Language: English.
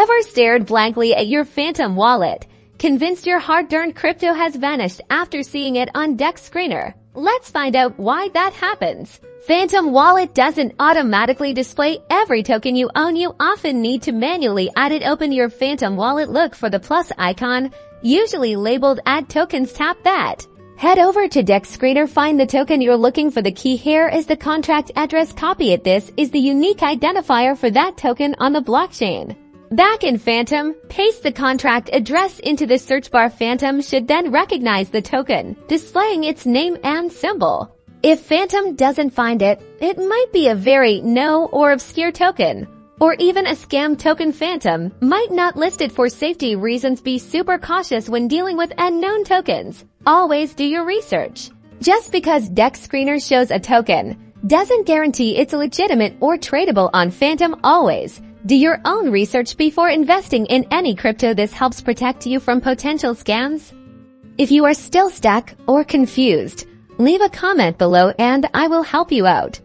Ever stared blankly at your phantom wallet, convinced your hard-earned crypto has vanished after seeing it on DEX Screener? Let's find out why that happens. Phantom Wallet doesn't automatically display every token you own. You often need to manually add it. Open your Phantom Wallet, look for the plus icon, usually labeled Add Tokens, tap that. Head over to DEX Screener, find the token you're looking for. The key here is the contract address. Copy it. This is the unique identifier for that token on the blockchain. Back in Phantom, paste the contract address into the search bar. Phantom should then recognize the token, displaying its name and symbol. If Phantom doesn't find it, it might be a very no or obscure token, or even a scam token. Phantom might not list it for safety reasons. Be super cautious when dealing with unknown tokens. Always do your research. Just because DEX Screener shows a token doesn't guarantee it's legitimate or tradable on Phantom. Always do your own research before investing in any crypto. This helps protect you from potential scams. If you are still stuck or confused, leave a comment below and I will help you out.